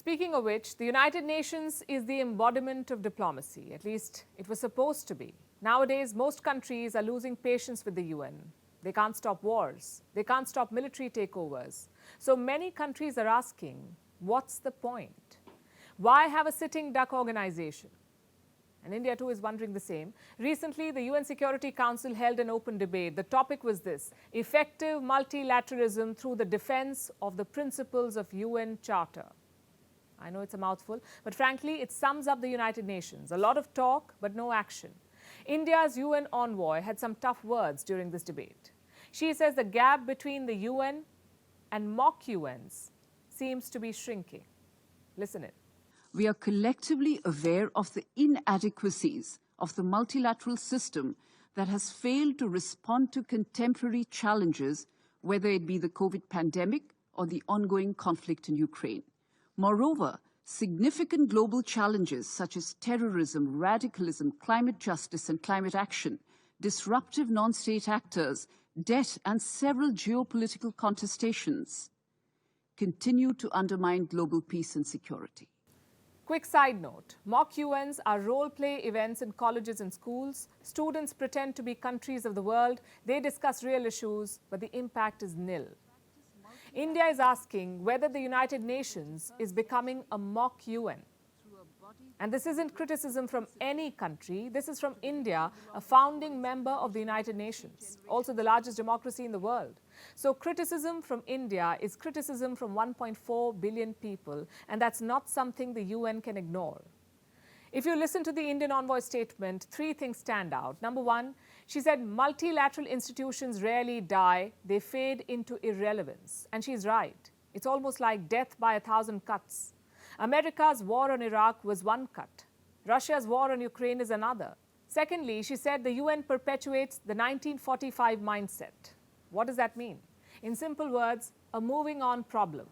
Speaking of which, the United Nations is the embodiment of diplomacy. At least it was supposed to be. Nowadays, most countries are losing patience with the UN. They can't stop wars. They can't stop military takeovers. So many countries are asking, what's the point? Why have a sitting duck organization? And India too is wondering the same. Recently, the UN Security Council held an open debate. The topic was this: effective multilateralism through the defense of the principles of UN Charter. I know it's a mouthful, but frankly, it sums up the United Nations. A lot of talk, but no action. India's UN envoy had some tough words during this debate. She says the gap between the UN and mock UNs seems to be shrinking. Listen in. We are collectively aware of the inadequacies of the multilateral system that has failed to respond to contemporary challenges, whether it be the COVID pandemic or the ongoing conflict in Ukraine. Moreover, significant global challenges such as terrorism, radicalism, climate justice and climate action, disruptive non-state actors, debt and several geopolitical contestations continue to undermine global peace and security. Quick side note, mock UNs are role-play events in colleges and schools. Students pretend to be countries of the world. They discuss real issues, but the impact is nil. India is asking whether the United Nations is becoming a mock UN. And this isn't criticism from any country. This is from India, a founding member of the United Nations, also the largest democracy in the world. So criticism from India is criticism from 1.4 billion people, and that's not something the UN can ignore. If you listen to the Indian envoy's statement, three things stand out. Number one, she said multilateral institutions rarely die, they fade into irrelevance. And she's right. It's almost like death by 1,000 cuts. America's war on Iraq was one cut. Russia's war on Ukraine is another. Secondly, she said the UN perpetuates the 1945 mindset. What does that mean? In simple words, a moving on problem.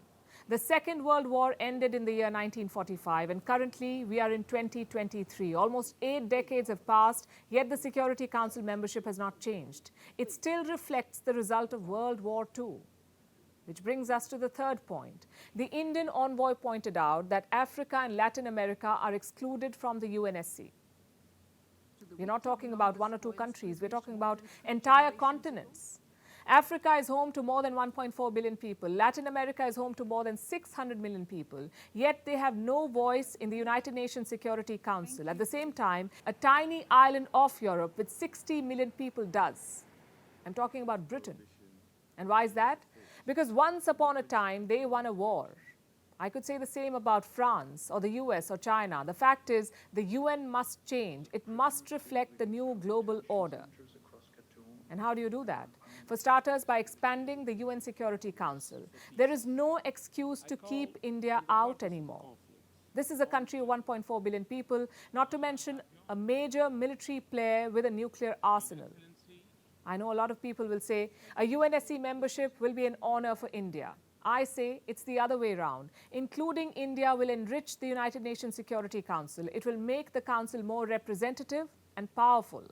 The Second World War ended in the year 1945, and currently we are in 2023. Almost 8 decades have passed, yet the Security Council membership has not changed. It still reflects the result of World War II. Which brings us to the third point. The Indian envoy pointed out that Africa and Latin America are excluded from the UNSC. We're not talking about one or two countries, we're talking about entire continents. Africa is home to more than 1.4 billion people. Latin America is home to more than 600 million people. Yet they have no voice in the United Nations Security Council. At the same time, a tiny island off Europe with 60 million people does. I'm talking about Britain. And why is that? Because once upon a time, they won a war. I could say the same about France or the US or China. The fact is, the UN must change. It must reflect the new global order. And how do you do that? For starters, by expanding the UN Security Council. There is no excuse to keep India out anymore. This is a country of 1.4 billion people, not to mention a major military player with a nuclear arsenal. I know a lot of people will say a UNSC membership will be an honor for India. I say it's the other way around. Including India will enrich the United Nations Security Council. It will make the council more representative and powerful.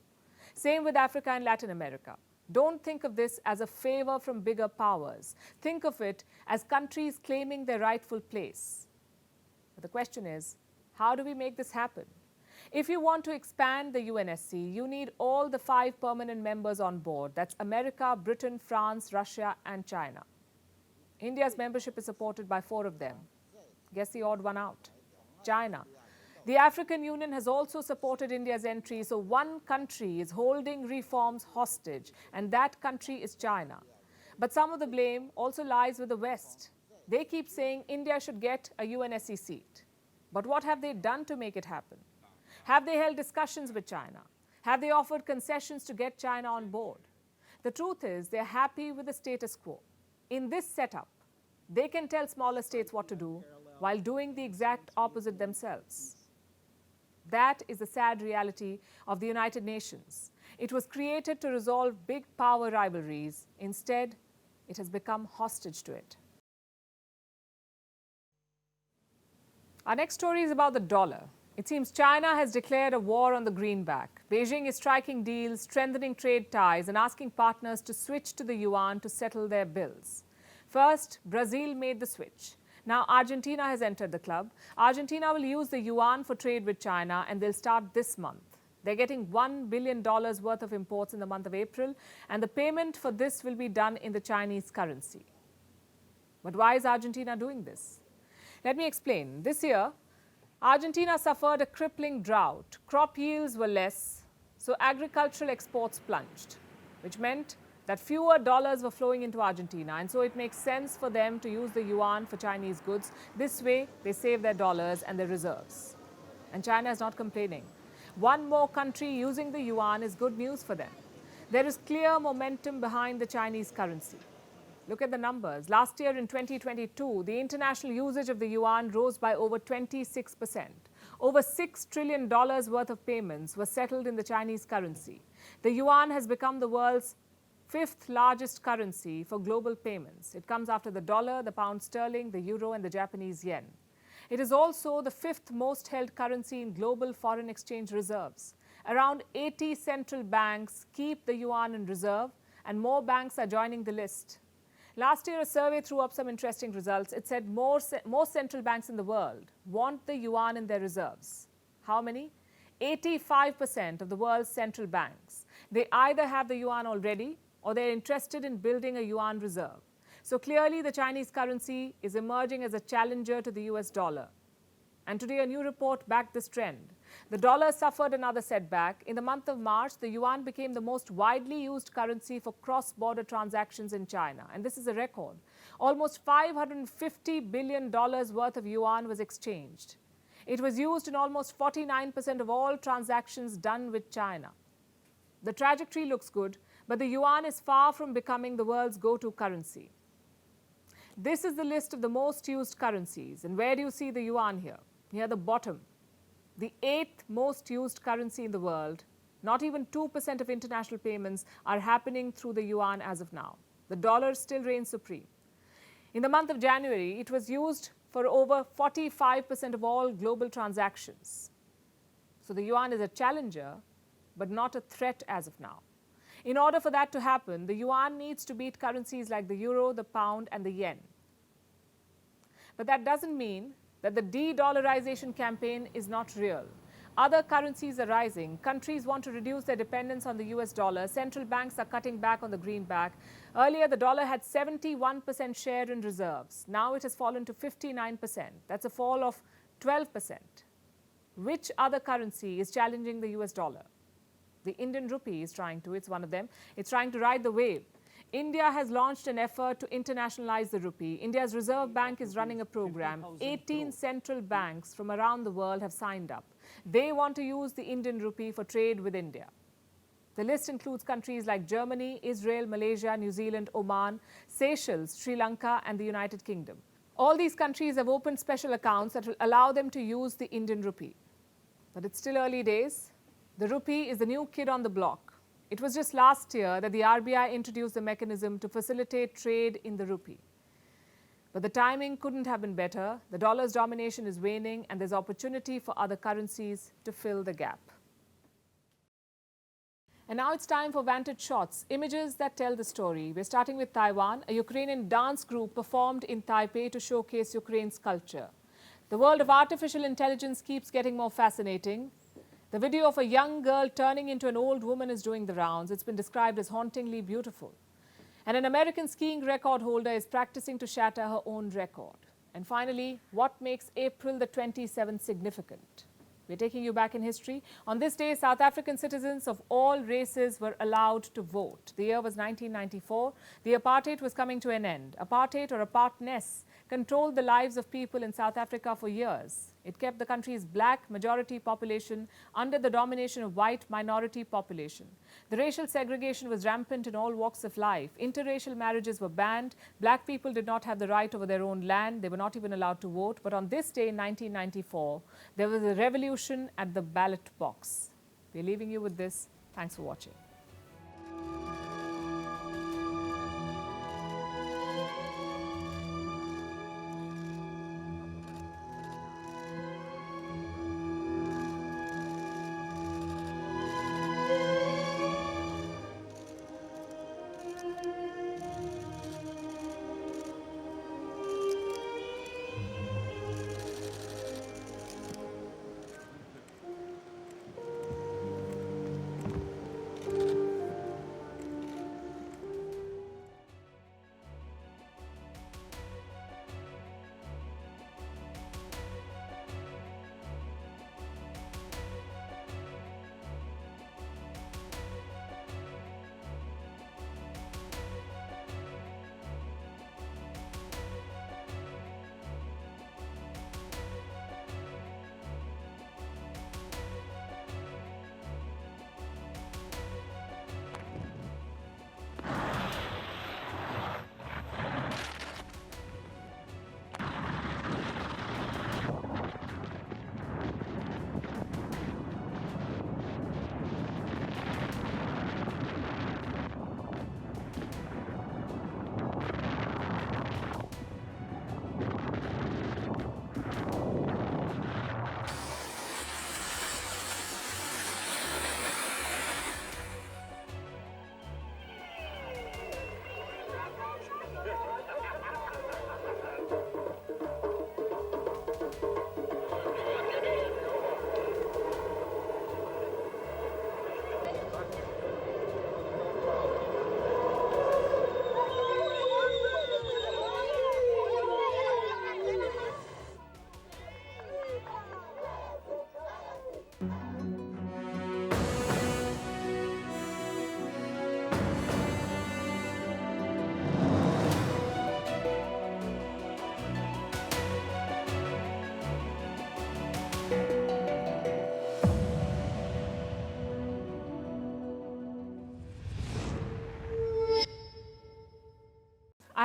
Same with Africa and Latin America. Don't think of this as a favor from bigger powers. Think of it as countries claiming their rightful place. But the question is, how do we make this happen? If you want to expand the UNSC, you need all the 5 permanent members on board. That's America, Britain, France, Russia, and China. India's membership is supported by 4 of them. Guess the odd one out? China. The African Union has also supported India's entry, so one country is holding reforms hostage, and that country is China. But some of the blame also lies with the West. They keep saying India should get a UNSC seat. But what have they done to make it happen? Have they held discussions with China? Have they offered concessions to get China on board? The truth is, they're happy with the status quo. In this setup, they can tell smaller states what to do while doing the exact opposite themselves. That is the sad reality of the United Nations. It was created to resolve big power rivalries. Instead, it has become hostage to it. Our next story is about the dollar. It seems China has declared a war on the greenback. Beijing is striking deals, strengthening trade ties, and asking partners to switch to the yuan to settle their bills. First, Brazil made the switch. Now, Argentina has entered the club. Argentina will use the yuan for trade with China, and they'll start this month. They're getting $1 billion worth of imports in the month of April, and the payment for this will be done in the Chinese currency. But why is Argentina doing this? Let me explain. This year, Argentina suffered a crippling drought. Crop yields were less, so agricultural exports plunged, which meant that fewer dollars were flowing into Argentina, and so it makes sense for them to use the yuan for Chinese goods. This way, they save their dollars and their reserves. And China is not complaining. One more country using the yuan is good news for them. There is clear momentum behind the Chinese currency. Look at the numbers. Last year in 2022, the international usage of the yuan rose by over 26%. Over $6 trillion worth of payments were settled in the Chinese currency. The yuan has become the world's fifth largest currency for global payments. It comes after the dollar, the pound sterling, the euro, and the Japanese yen. It is also the fifth most held currency in global foreign exchange reserves. Around 80 central banks keep the yuan in reserve, and more banks are joining the list. Last year, a survey threw up some interesting results. It said most central banks in the world want the yuan in their reserves. How many? 85% of the world's central banks. They either have the yuan already or they're interested in building a yuan reserve. So clearly, the Chinese currency is emerging as a challenger to the US dollar. And today, a new report backed this trend. The dollar suffered another setback. In the month of March, the yuan became the most widely used currency for cross-border transactions in China. And this is a record. Almost $550 billion worth of yuan was exchanged. It was used in almost 49% of all transactions done with China. The trajectory looks good, but the yuan is far from becoming the world's go-to currency. This is the list of the most used currencies. And where do you see the yuan here? Near the bottom. The 8th most used currency in the world. Not even 2% of international payments are happening through the yuan as of now. The dollar still reigns supreme. In the month of January, it was used for over 45% of all global transactions. So the yuan is a challenger, but not a threat as of now. In order for that to happen, the yuan needs to beat currencies like the euro, the pound, and the yen. But that doesn't mean that the de-dollarization campaign is not real. Other currencies are rising. Countries want to reduce their dependence on the US dollar. Central banks are cutting back on the greenback. Earlier, the dollar had 71% share in reserves. Now it has fallen to 59%. That's a fall of 12%. Which other currency is challenging the US dollar? The Indian rupee is trying to. It's one of them. It's trying to ride the wave. India has launched an effort to internationalize the rupee. India's Reserve Bank is running a program. 18 central banks from around the world have signed up. They want to use the Indian rupee for trade with India. The list includes countries like Germany, Israel, Malaysia, New Zealand, Oman, Seychelles, Sri Lanka, and the United Kingdom. All these countries have opened special accounts that will allow them to use the Indian rupee. But it's still early days. The rupee is the new kid on the block. It was just last year that the RBI introduced the mechanism to facilitate trade in the rupee. But the timing couldn't have been better. The dollar's domination is waning, and there's opportunity for other currencies to fill the gap. And now it's time for Vantage Shots, images that tell the story. We're starting with Taiwan. A Ukrainian dance group performed in Taipei to showcase Ukraine's culture. The world of artificial intelligence keeps getting more fascinating. The video of a young girl turning into an old woman is doing the rounds. It's been described as hauntingly beautiful. And an American skiing record holder is practicing to shatter her own record. And finally, what makes April the 27th significant? We're taking you back in history. On this day, South African citizens of all races were allowed to vote. The year was 1994. The apartheid was coming to an end. Apartheid, or apartness, controlled the lives of people in South Africa for years. It kept the country's black majority population under the domination of white minority population. The racial segregation was rampant in all walks of life. Interracial marriages were banned. Black people did not have the right over their own land. They were not even allowed to vote. But on this day in 1994, there was a revolution at the ballot box. We're leaving you with this. Thanks for watching.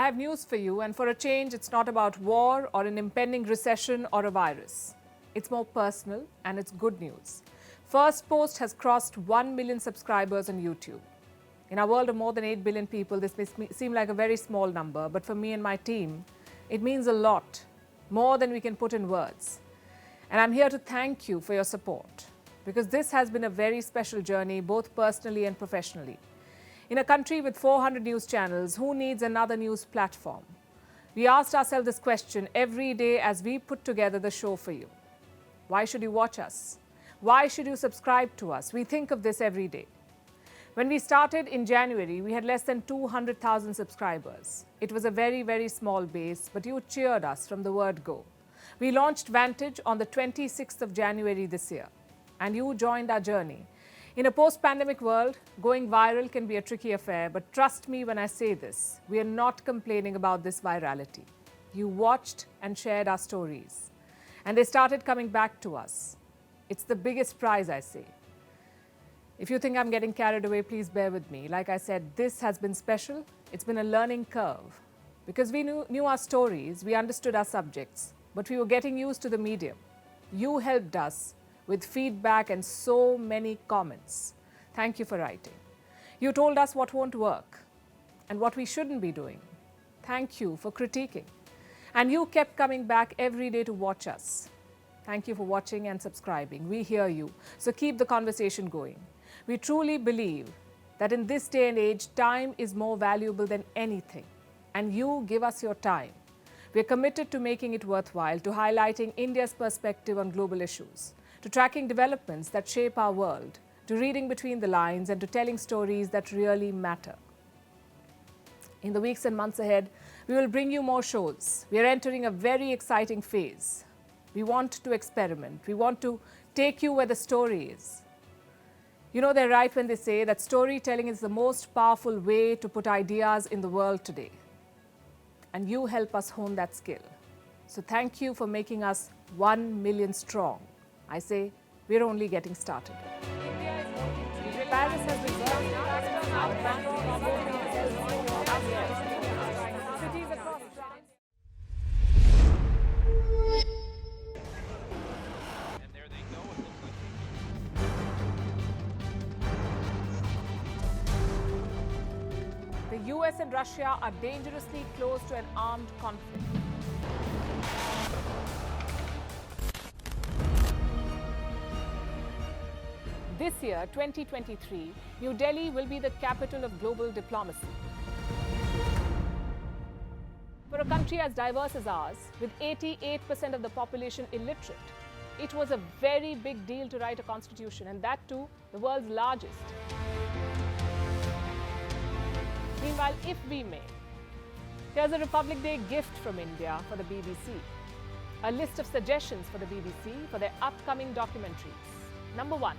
have news for you, and for a change, it's not about war or an impending recession or a virus. It's more personal, and it's good news. Firstpost has crossed 1 million subscribers on YouTube. In our world of more than 8 billion people, this may seem like a very small number, but for me and my team, it means a lot, more than we can put in words. And I'm here to thank you for your support, because this has been a very special journey, both personally and professionally. In a country with 400 news channels, who needs another news platform? We asked ourselves this question every day as we put together the show for you. Why should you watch us? Why should you subscribe to us? We think of this every day. When we started in January, we had less than 200,000 subscribers. It was a very, very small base, but you cheered us from the word go. We launched Vantage on the 26th of January this year, and you joined our journey. In a post-pandemic world, going viral can be a tricky affair, but trust me when I say this, we are not complaining about this virality. You watched and shared our stories, and they started coming back to us. It's the biggest prize, I say. If you think I'm getting carried away, please bear with me. Like I said, this has been special. It's been a learning curve. Because we knew our stories, we understood our subjects, but we were getting used to the medium. You helped us with feedback and so many comments. Thank you for writing. You told us what won't work and what we shouldn't be doing. Thank you for critiquing. And you kept coming back every day to watch us. Thank you for watching and subscribing. We hear you, so keep the conversation going. We truly believe that in this day and age, time is more valuable than anything, and you give us your time. We are committed to making it worthwhile, to highlighting India's perspective on global issues, to tracking developments that shape our world, to reading between the lines, and to telling stories that really matter. In the weeks and months ahead, we will bring you more shows. We are entering a very exciting phase. We want to experiment. We want to take you where the story is. You know, they're right when they say that storytelling is the most powerful way to put ideas in the world today. And you help us hone that skill. So thank you for making us 1 million strong. I say, we're only getting started. Paris has been cities across France. And there they go. It looks like The US and Russia are dangerously close to an armed conflict. This year, 2023, New Delhi will be the capital of global diplomacy. For a country as diverse as ours, with 88% of the population illiterate, it was a very big deal to write a constitution, and that too, the world's largest. Meanwhile, if we may, here's a Republic Day gift from India for the BBC. A list of suggestions for the BBC for their upcoming documentaries. Number 1,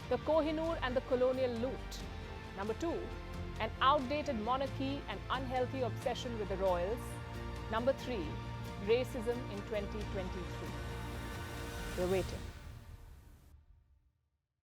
the Kohinoor and the colonial loot. Number 2, an outdated monarchy and unhealthy obsession with the royals. Number 3, racism in 2023. We're waiting.